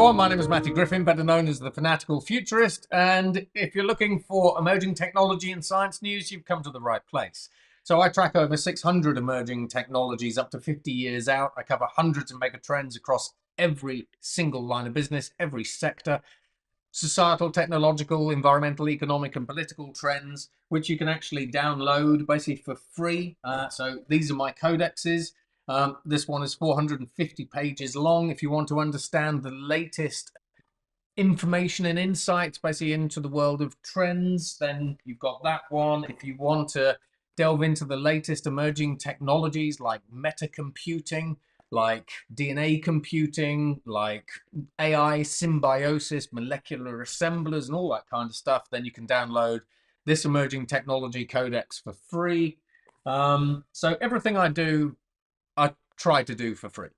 everyone, my name is Matthew Griffin, better known as the Fanatical Futurist, and if you're looking for emerging technology and science news, you've come to the right place. So I track over 600 emerging technologies up to 50 years out. I cover hundreds of mega trends across every single line of business, every sector, societal, technological, environmental, economic, and political trends, which you can actually download basically for free. So these are my codexes. This one is 450 pages long. If you want to understand the latest information and insights basically into the world of trends, then you've got that one. If you want to delve into the latest emerging technologies like metacomputing, like DNA computing, like AI symbiosis, molecular assemblers, and all that kind of stuff, then you can download this emerging technology codex for free. So everything I do, I try to do for free,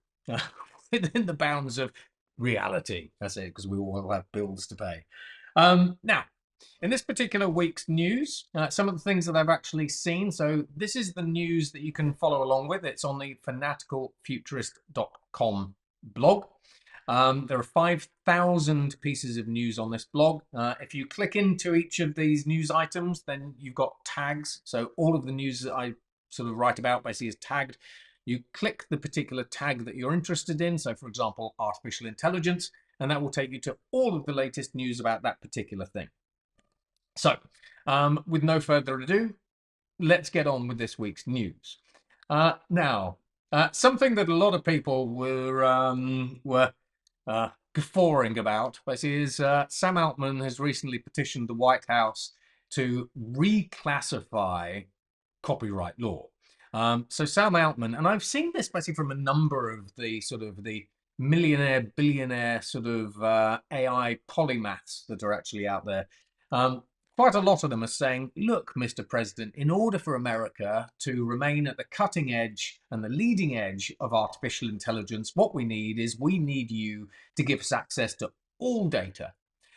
within the bounds of reality. That's it, because we all have bills to pay. Now, in this particular week's news, some of the things that I've actually seen. So this is the news that you can follow along with. It's on the fanaticalfuturist.com blog. There are 5,000 pieces of news on this blog. If you click into each of these news items, then you've got tags. So all of the news that I sort of write about basically is tagged. You click the particular tag that you're interested in. So for example, artificial intelligence, and that will take you to all of the latest news about that particular thing. So with no further ado, let's get on with this week's news. Now, something that a lot of people were guffawing about basically is Sam Altman has recently petitioned the White House to reclassify copyright law. So Sam Altman, and I've seen this basically from a number of the sort of the millionaire, billionaire sort of AI polymaths that are actually out there. Quite a lot of them are saying, look, Mr. President, in order for America to remain at the cutting edge and the leading edge of artificial intelligence, what we need you to give us access to all data.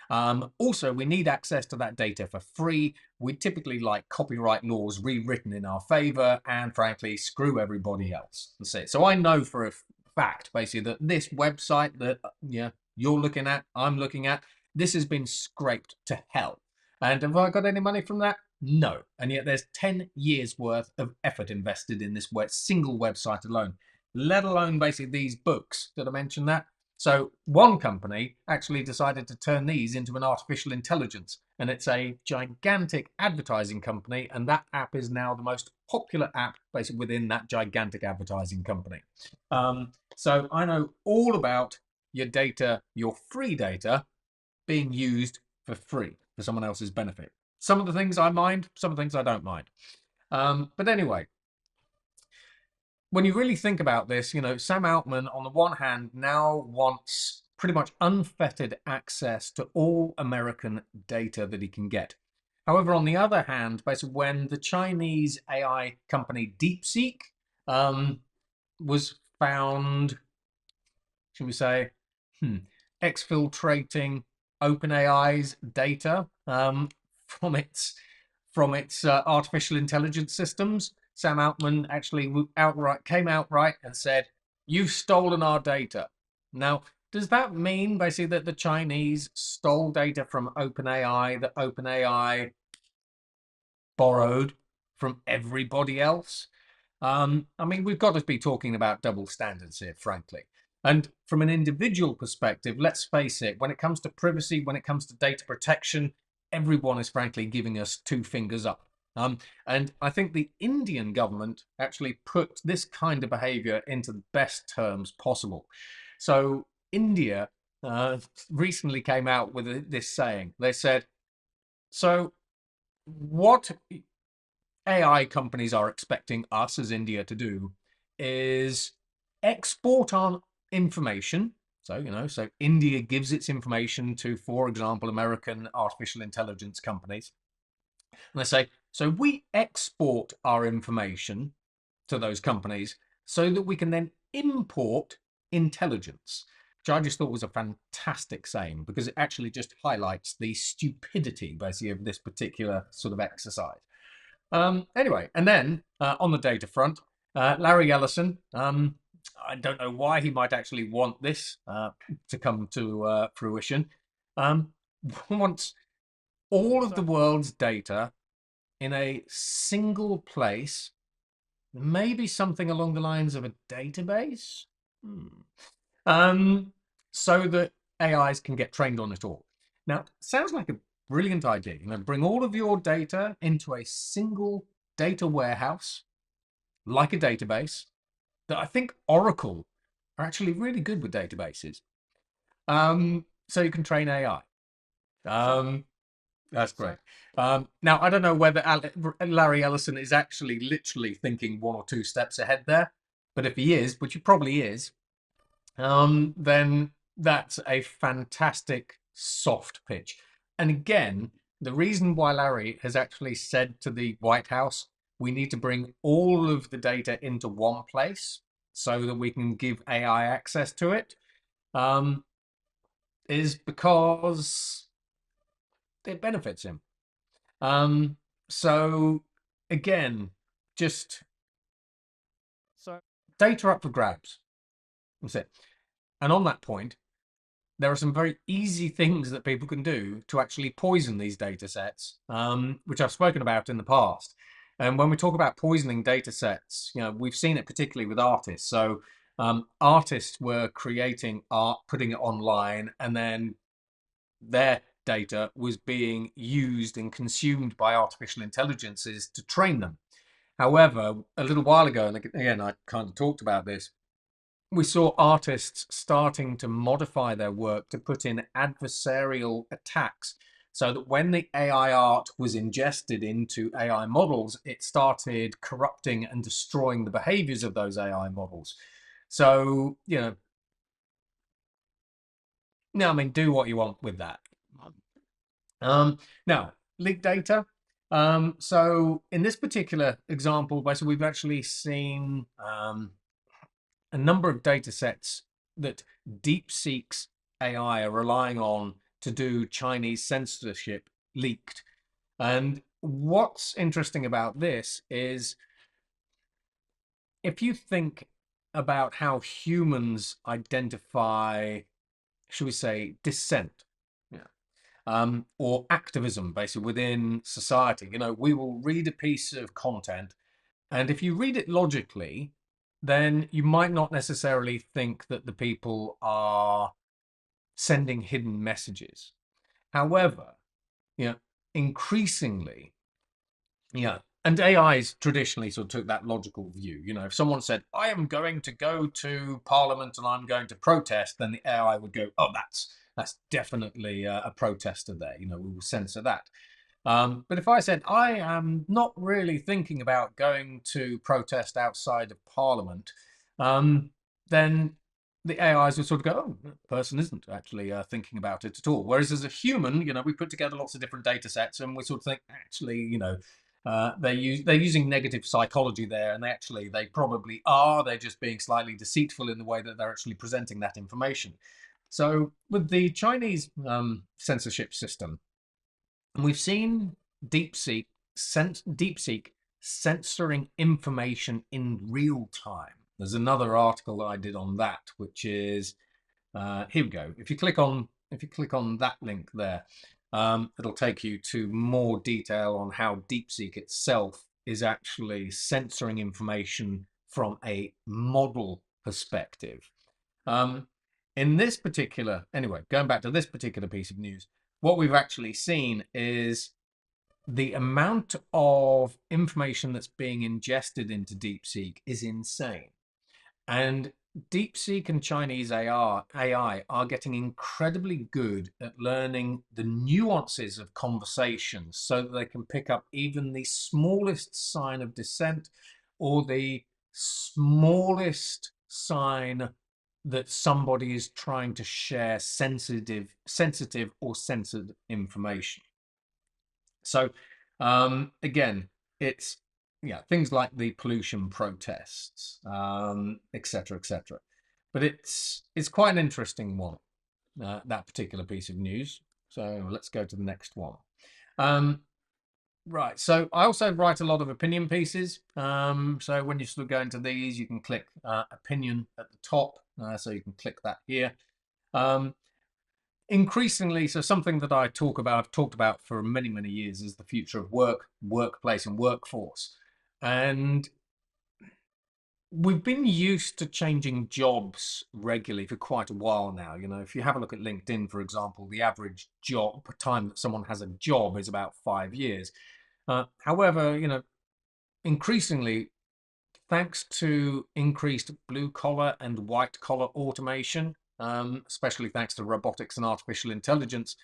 Also, we need access to that data for free. We typically like copyright laws rewritten in our favor, and frankly, screw everybody else. That's it. So I know for a fact, basically, that this website that you're looking at, I'm looking at, this has been scraped to hell. And have I got any money from that? No. And yet there's 10 years worth of effort invested in this single website alone, let alone basically these books. Did I mention that? So one company actually decided to turn these into an artificial intelligence, and it's a gigantic advertising company, and that app is now the most popular app basically within that gigantic advertising company. So I know all about your data, your free data, being used for free for someone else's benefit. Some of the things I mind, some of the things I don't mind. But anyway, when you really think about this, Sam Altman, on the one hand, now wants pretty much unfettered access to all American data that he can get. However, on the other hand, basically when the Chinese AI company DeepSeek was found, should we say, exfiltrating OpenAI's data from its artificial intelligence systems, Sam Altman actually came outright and said, "You've stolen our data." Now, does that mean basically that the Chinese stole data from OpenAI, that OpenAI borrowed from everybody else? I mean, we've got to be talking about double standards here, frankly. And from an individual perspective, let's face it, when it comes to privacy, when it comes to data protection, everyone is frankly giving us two fingers up. And I think the Indian government actually put this kind of behavior into the best terms possible. So India recently came out with this saying. They said, so what AI companies are expecting us as India to do is export our information. So, so India gives its information to, for example, American artificial intelligence companies. And they say, so we export our information to those companies so that we can then import intelligence, which I just thought was a fantastic saying, because it actually just highlights the stupidity, basically, of this particular sort of exercise. Anyway, and then on the data front, Larry Ellison I don't know why he might actually want this to come to fruition. Um, wants all of the world's data in a single place, maybe something along the lines of a database, so that AIs can get trained on it all. Now, sounds like a brilliant idea. Bring all of your data into a single data warehouse, like a database. That I think Oracle are actually really good with databases. So you can train AI. That's great. Now, I don't know whether Larry Ellison is actually literally thinking 1 or 2 steps ahead there, but if he is, which he probably is, then that's a fantastic soft pitch. And again, the reason why Larry has actually said to the White House, we need to bring all of the data into one place so that we can give AI access to it, is because it benefits him. So again, just data up for grabs. That's it. And on that point, there are some very easy things that people can do to actually poison these data sets, which I've spoken about in the past. And when we talk about poisoning data sets, we've seen it particularly with artists. So artists were creating art, putting it online, and then their data was being used and consumed by artificial intelligences to train them. However, a little while ago, and again, I kind of talked about this, we saw artists starting to modify their work to put in adversarial attacks so that when the AI art was ingested into AI models, it started corrupting and destroying the behaviors of those AI models. So, I mean, do what you want with that. Now, leaked data. So in this particular example, basically, we've actually seen a number of data sets that DeepSeek's AI are relying on to do Chinese censorship leaked. And what's interesting about this is if you think about how humans identify, should we say, dissent, or activism, basically, within society. We will read a piece of content, and if you read it logically, then you might not necessarily think that the people are sending hidden messages. However, increasingly, and AIs traditionally sort of took that logical view. If someone said, I am going to go to Parliament and I'm going to protest, then the AI would go, oh, that's definitely a protester there. We will censor that. But if I said, I am not really thinking about going to protest outside of Parliament, then the AIs would sort of go, oh, the person isn't actually thinking about it at all. Whereas as a human, we put together lots of different data sets and we sort of think, actually, they're using negative psychology there, and they probably are. They're just being slightly deceitful in the way that they're actually presenting that information. So with the Chinese censorship system, we've seen DeepSeek censoring information in real time. There's another article that I did on that, which is here we go. If you click on that link there, it'll take you to more detail on how DeepSeek itself is actually censoring information from a model perspective. In this particular, anyway, going back to this particular piece of news, what we've actually seen is the amount of information that's being ingested into DeepSeek is insane. And DeepSeek and Chinese AI are getting incredibly good at learning the nuances of conversations so that they can pick up even the smallest sign of dissent or the smallest sign that somebody is trying to share sensitive or censored information. So again, it's things like the pollution protests, etc., etc. But it's quite an interesting one, that particular piece of news. So let's go to the next one. Right. So I also write a lot of opinion pieces. So when you sort of go into these, you can click opinion at the top. So you can click that here. Um, Increasingly, so something that I've talked about for many, many years is the future of work, workplace, and workforce. And we've been used to changing jobs regularly for quite a while now. You know, if you have a look at LinkedIn, for example, the average job time that someone has a job is about 5 years. However, you know, increasingly, thanks to increased blue collar and white collar automation, especially thanks to robotics and artificial intelligence,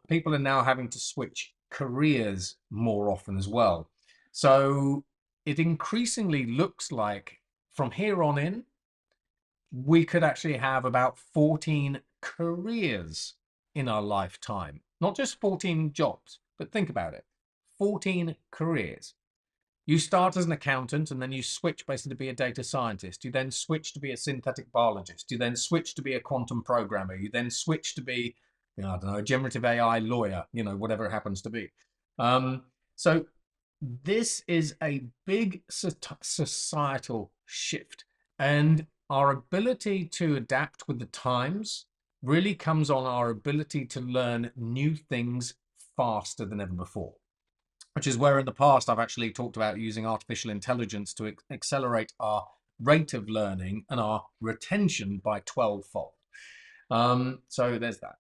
people are now having to switch careers more often as well. So it increasingly looks like from here on in, we could actually have about 14 careers in our lifetime, not just 14 jobs, but think about it, 14 careers. You start as an accountant and then you switch basically to be a data scientist. You then switch to be a synthetic biologist. You then switch to be a quantum programmer. You then switch to be, you know, I don't know, a generative AI lawyer, you know, whatever it happens to be. So this is a big societal shift. And our ability to adapt with the times really comes on our ability to learn new things faster than ever before, which is where in the past I've actually talked about using artificial intelligence to accelerate our rate of learning and our retention by 12-fold. So there's that.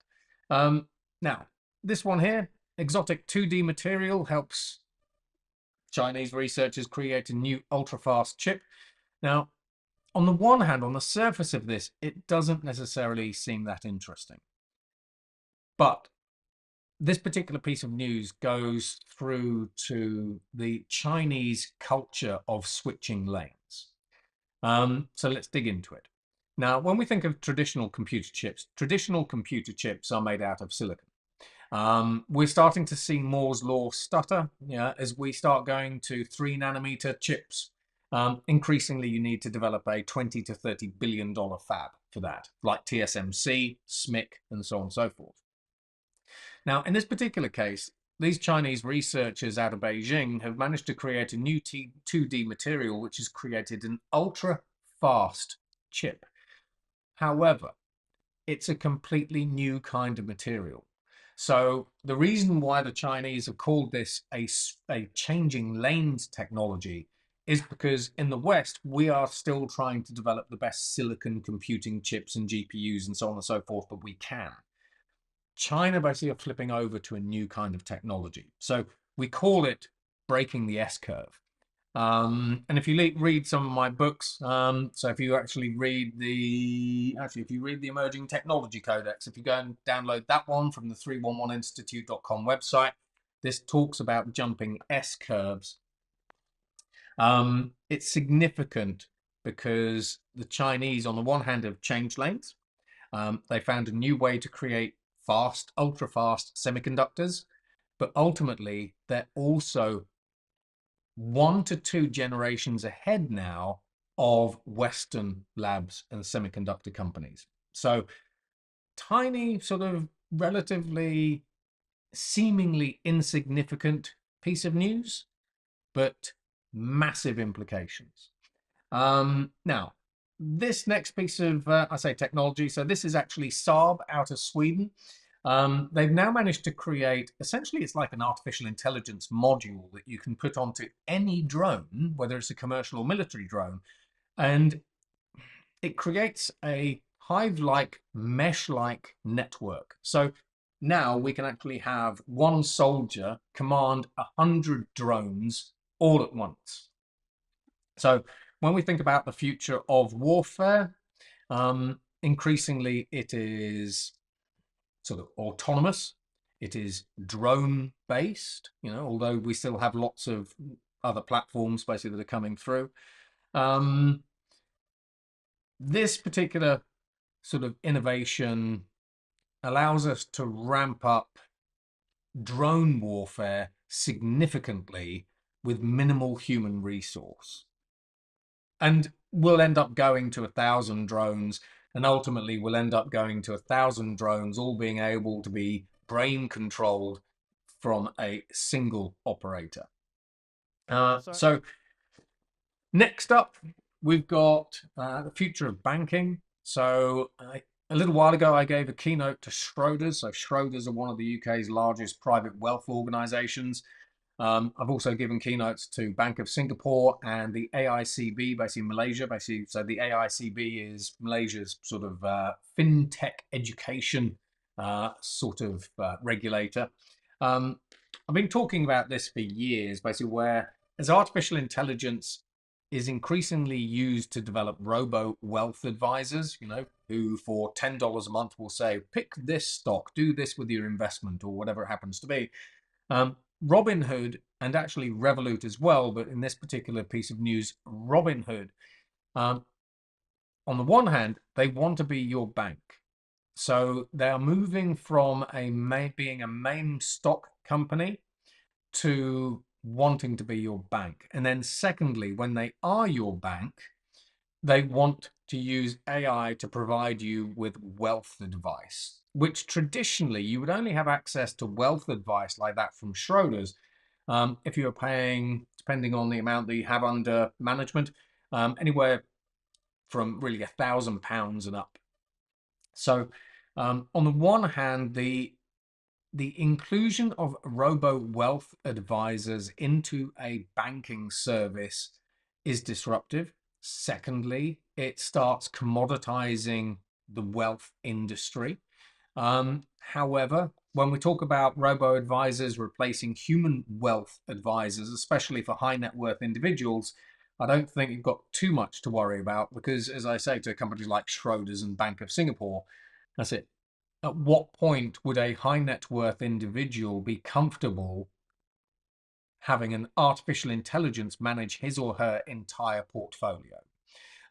Now, this one here, exotic 2D material helps Chinese researchers create a new ultra-fast chip. Now, on the one hand, on the surface of this, it doesn't necessarily seem that interesting. But this particular piece of news goes through to the Chinese culture of switching lanes. So let's dig into it. Now, when we think of traditional computer chips are made out of silicon. We're starting to see Moore's law stutter, as we start going to 3 nanometer chips. Increasingly, you need to develop a $20 to $30 billion fab for that, like TSMC, SMIC, and so on and so forth. Now, in this particular case, these Chinese researchers out of Beijing have managed to create a new 2D material which has created an ultra-fast chip. However, it's a completely new kind of material. So the reason why the Chinese have called this a changing lanes technology is because in the West, we are still trying to develop the best silicon computing chips and GPUs and so on and so forth that we can. China basically are flipping over to a new kind of technology. So we call it breaking the S-curve. And if you read some of my books, so if you actually read the Emerging Technology Codex, if you go and download that one from the 311institute.com website, this talks about jumping S-curves. It's significant because the Chinese, on the one hand, have changed lanes. They found a new way to create fast, ultra-fast semiconductors, but ultimately they're also 1 to 2 generations ahead now of Western labs and semiconductor companies. So tiny, sort of relatively seemingly insignificant piece of news, but massive implications. Now, this next piece of, technology, so this is actually Saab out of Sweden. They've now managed to create, essentially it's like an artificial intelligence module that you can put onto any drone, whether it's a commercial or military drone, and it creates a hive-like, mesh-like network. So now we can actually have one soldier command 100 drones all at once. So when we think about the future of warfare, increasingly it is sort of autonomous. It is drone based, although we still have lots of other platforms basically that are coming through. This particular sort of innovation allows us to ramp up drone warfare significantly with minimal human resource. And we'll end up going to 1,000 drones, and ultimately we'll end up going to 1,000 drones all being able to be brain controlled from a single operator. So next up, we've got the future of banking. So a little while ago, I gave a keynote to Schroders. So Schroders are one of the UK's largest private wealth organisations. I've also given keynotes to Bank of Singapore and the AICB, basically in Malaysia. Basically, so the AICB is Malaysia's sort of fintech education sort of regulator. I've been talking about this for years, basically, where as artificial intelligence is increasingly used to develop robo wealth advisors, who for $10 a month will say, pick this stock, do this with your investment or whatever it happens to be. Robinhood, and actually Revolut as well, but in this particular piece of news, Robinhood, on the one hand, they want to be your bank. So they are moving from being a main stock company to wanting to be your bank. And then secondly, when they are your bank, they want to use AI to provide you with wealth advice, which traditionally you would only have access to wealth advice like that from Schroders if you were paying, depending on the amount that you have under management, anywhere from really £1,000 and up. So on the one hand, the inclusion of robo wealth advisors into a banking service is disruptive. Secondly, it starts commoditizing the wealth industry. However, when we talk about robo advisors replacing human wealth advisors, especially for high net worth individuals, I don't think you've got too much to worry about because, as I say to companies like Schroders and Bank of Singapore, that's it. At what point would a high net worth individual be comfortable having an artificial intelligence manage his or her entire portfolio?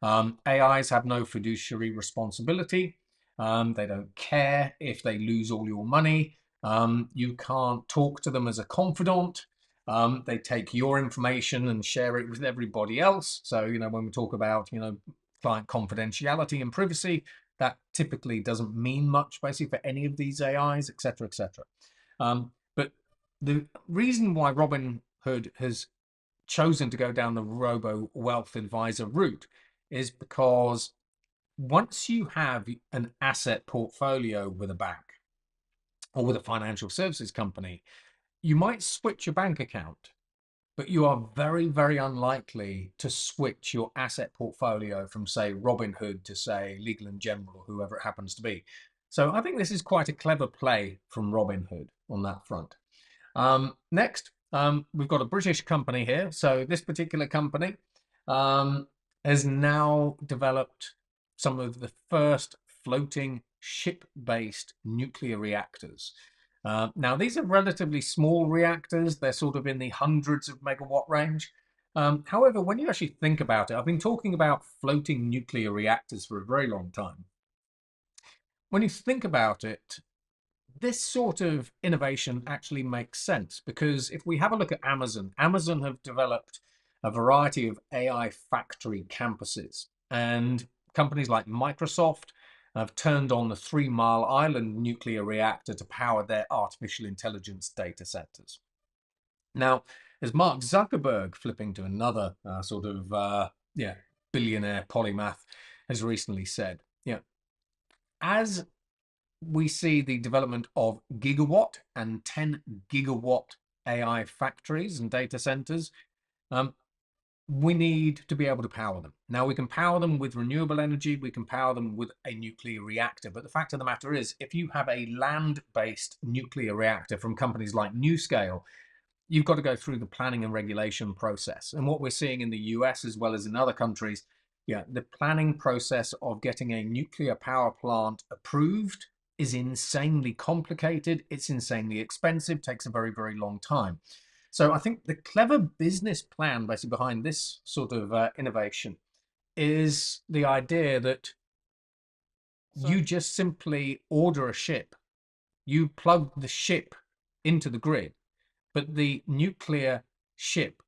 AIs have no fiduciary responsibility. They don't care if they lose all your money. You can't talk to them as a confidant. They take your information and share it with everybody else. So, when we talk about, client confidentiality and privacy, that typically doesn't mean much basically for any of these AIs, etc., etc. But the reason why Robinhood has chosen to go down the robo wealth advisor route is because once you have an asset portfolio with a bank or with a financial services company, you might switch your bank account, but you are very, very unlikely to switch your asset portfolio from, say, Robinhood to, say, Legal and General or whoever it happens to be. So I think this is quite a clever play from Robinhood on that front. Next, we've got a British company here. So this particular company has now developed some of the first floating ship-based nuclear reactors. Now, these are relatively small reactors. They're sort of in the hundreds of megawatt range. However, when you actually think about it, I've been talking about floating nuclear reactors for a very long time. When you think about it, this sort of innovation actually makes sense because if we have a look at Amazon have developed a variety of AI factory campuses, and companies like Microsoft have turned on the 3 Mile Island nuclear reactor to power their artificial intelligence data centers. Now, as Mark Zuckerberg, flipping to another billionaire polymath, has recently said, as we see the development of gigawatt and 10 gigawatt AI factories and data centers, we need to be able to power them. Now, we can power them with renewable energy, we can power them with a nuclear reactor, but the fact of the matter is, if you have a land-based nuclear reactor from companies like NuScale, you've got to go through the planning and regulation process. And what we're seeing in the US as well as in other countries, the planning process of getting a nuclear power plant approved is insanely complicated, it's insanely expensive, takes a very, very long time. So I think the clever business plan basically behind this sort of innovation is the idea that you just simply order a ship, you plug the ship into the grid, but the nuclear ship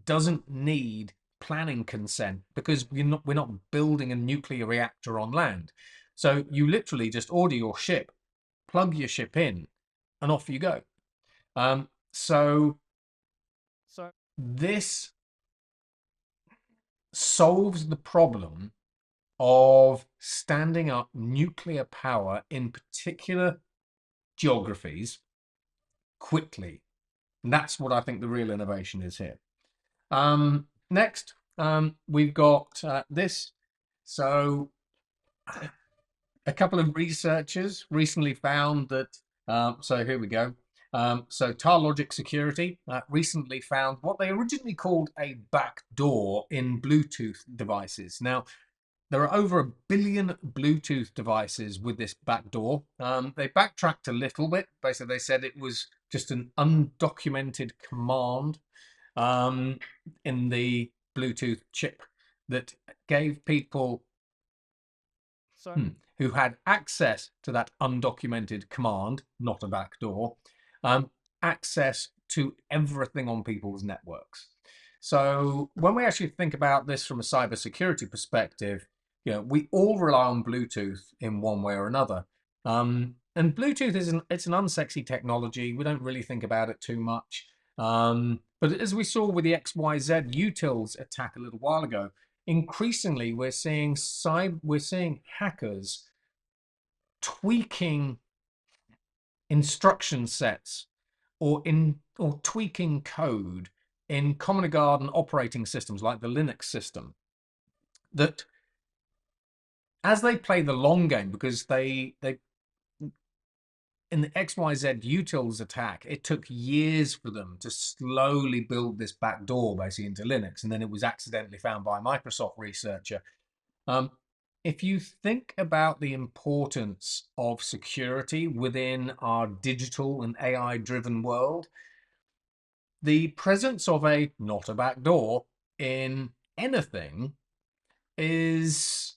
doesn't need planning consent because we're not building a nuclear reactor on land. So you literally just order your ship, plug your ship in, and off you go. So this solves the problem of standing up nuclear power in particular geographies quickly. And that's what I think the real innovation is here. Next, we've got this. So a couple of researchers recently found that, so here we go. So Tarlogic Security recently found what they originally called a backdoor in Bluetooth devices. Now, there are over 1 billion Bluetooth devices with this backdoor. They backtracked a little bit. Basically, they said it was just an undocumented command in the Bluetooth chip that gave people who had access to that undocumented command, not a backdoor, access to everything on people's networks. So when we actually think about this from a cybersecurity perspective, we all rely on Bluetooth in one way or another. And Bluetooth it's an unsexy technology. We don't really think about it too much. But as we saw with the XYZ utils attack a little while ago, increasingly we're seeing hackers tweaking instruction sets or tweaking code in common and garden operating systems like the Linux system, that as they play the long game, because they in the XYZ utils attack, it took years for them to slowly build this backdoor basically into Linux, and then it was accidentally found by a Microsoft researcher. If you think about the importance of security within our digital and AI-driven world, the presence of not a backdoor in anything is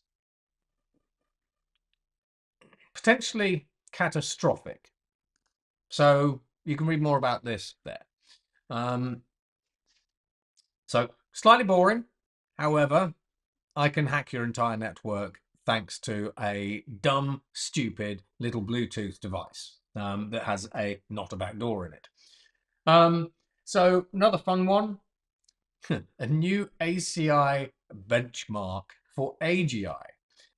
potentially catastrophic. So you can read more about this there. So slightly boring. However, I can hack your entire network thanks to a dumb, stupid little Bluetooth device that has not a backdoor in it. So another fun one, a new ACI benchmark for AGI.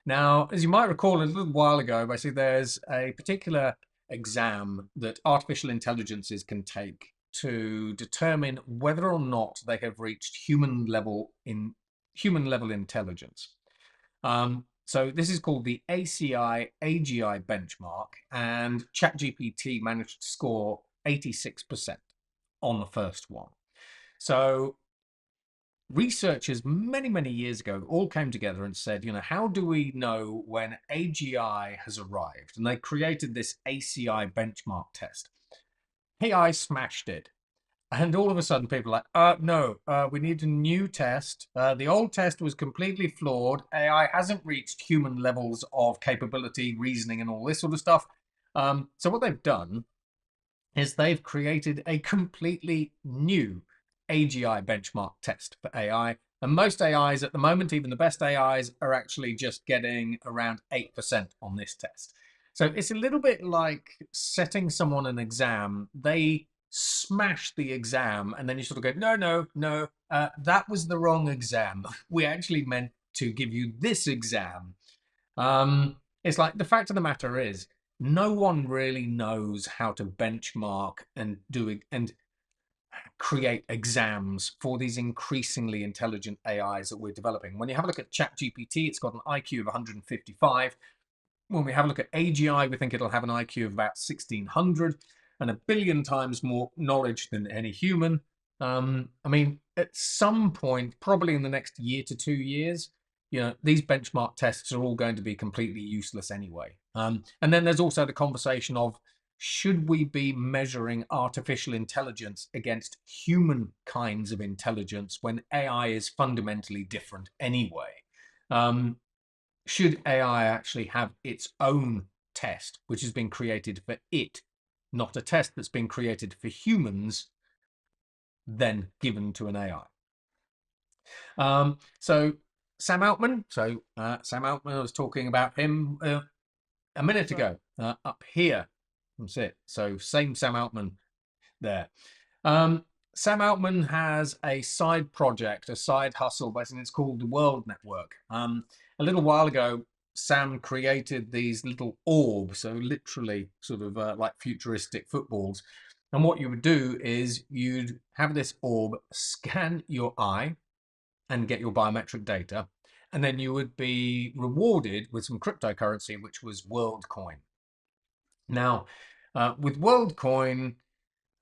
Now, as you might recall a little while ago, basically there's a particular exam that artificial intelligences can take to determine whether or not they have reached human level intelligence. So this is called the ACI AGI benchmark, and ChatGPT managed to score 86% on the first one. So researchers many years ago all came together and said, how do we know when AGI has arrived? And they created this ACI benchmark test. AI smashed it. And all of a sudden people are like, no, we need a new test. The old test was completely flawed. AI hasn't reached human levels of capability, reasoning, and all this sort of stuff. So what they've done is they've created a completely new AGI benchmark test for AI. And most AIs at the moment, even the best AIs, are actually just getting around 8% on this test. So it's a little bit like setting someone an exam. They smash the exam and then you sort of go, no, that was the wrong exam. We actually meant to give you this exam. It's like, the fact of the matter is, no one really knows how to benchmark and create exams for these increasingly intelligent AIs that we're developing. When you have a look at ChatGPT, it's got an IQ of 155. When we have a look at AGI, we think it'll have an IQ of about 1600 and 1 billion times more knowledge than any human. I mean, at some point, probably in the next year to 2 years, these benchmark tests are all going to be completely useless anyway. And then there's also the conversation of, should we be measuring artificial intelligence against human kinds of intelligence when AI is fundamentally different anyway? Should AI actually have its own test, which has been created for it, not a test that's been created for humans, then given to an AI? So Sam Altman. Sam Altman, I was talking about him a minute ago, up here. That's it. So same Sam Altman there. Sam Altman has a side project, a side hustle, basically it's called the World Network. A little while ago, Sam created these little orbs, so literally sort of like futuristic footballs. And what you would do is you'd have this orb scan your eye and get your biometric data, and then you would be rewarded with some cryptocurrency, which was WorldCoin. Now, with WorldCoin,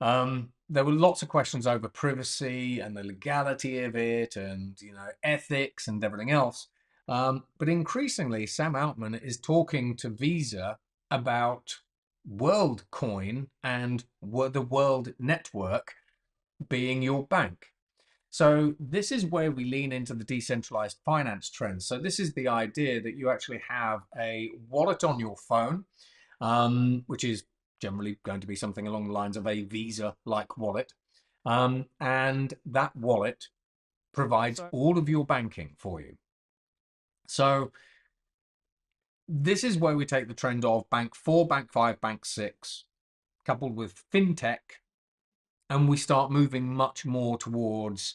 there were lots of questions over privacy and the legality of it, and ethics and everything else. But increasingly, Sam Altman is talking to Visa about WorldCoin and the World Network being your bank. So this is where we lean into the decentralized finance trends. So this is the idea that you actually have a wallet on your phone, which is generally going to be something along the lines of a Visa-like wallet. And that wallet provides all of your banking for you. So this is where we take the trend of Bank 4, Bank 5, Bank 6, coupled with fintech, and we start moving much more towards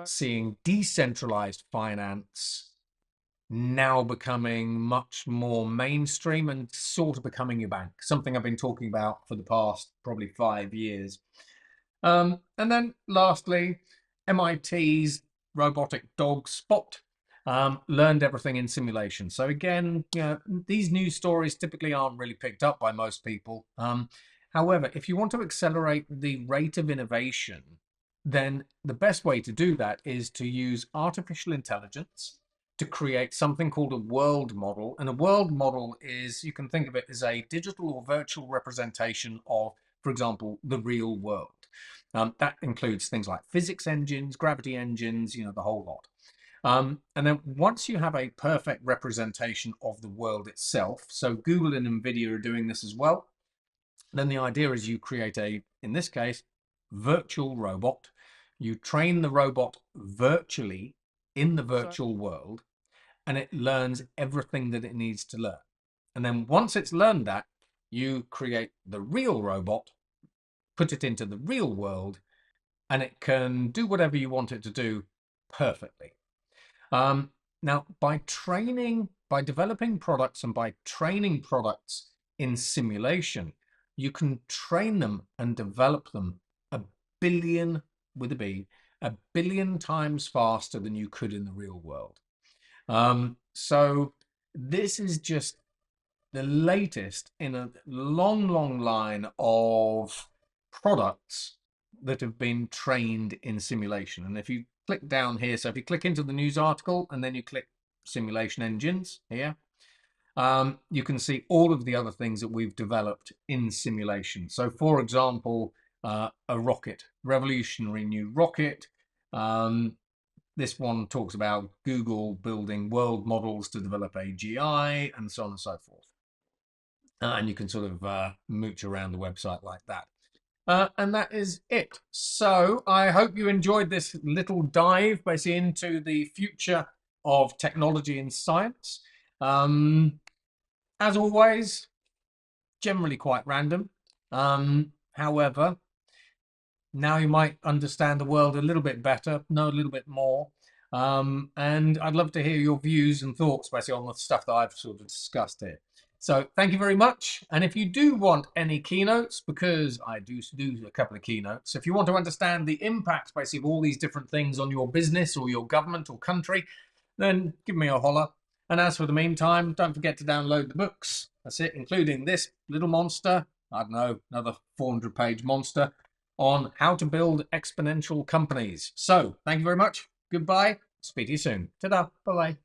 seeing decentralized finance now becoming much more mainstream and sort of becoming your bank, something I've been talking about for the past probably 5 years. And then lastly, MIT's robotic dog Spot learned everything in simulation. So again, these news stories typically aren't really picked up by most people. However, if you want to accelerate the rate of innovation, then the best way to do that is to use artificial intelligence to create something called a world model. And a world model is, you can think of it as a digital or virtual representation of, for example, the real world. That includes things like physics engines, gravity engines, the whole lot. And then once you have a perfect representation of the world itself, so Google and NVIDIA are doing this as well, then the idea is you create in this case, virtual robot. You train the robot virtually in the virtual world, and it learns everything that it needs to learn. And then once it's learned that, you create the real robot, put it into the real world, and it can do whatever you want it to do perfectly. Now, by developing products and by training products in simulation, you can train them and develop them a billion, with a B, a billion times faster than you could in the real world. So this is just the latest in a long, long line of products that have been trained in simulation. And if you click down here, so if you click into the news article and then you click simulation engines here, you can see all of the other things that we've developed in simulation. So for example, a rocket, revolutionary new rocket. This one talks about Google building world models to develop AGI and so on and so forth. And you can sort of mooch around the website like that. And that is it. So I hope you enjoyed this little dive basically into the future of technology and science. As always, generally quite random. However, now you might understand the world a little bit better, know a little bit more. And I'd love to hear your views and thoughts basically on the stuff that I've sort of discussed here. So thank you very much. And if you do want any keynotes, because I do a couple of keynotes, if you want to understand the impact basically of all these different things on your business or your government or country, then give me a holler. And as for the meantime, don't forget to download the books. That's it, including this little monster, I don't know, another 400-page monster on how to build exponential companies. So thank you very much. Goodbye. Speak to you soon. Ta-da. Bye-bye.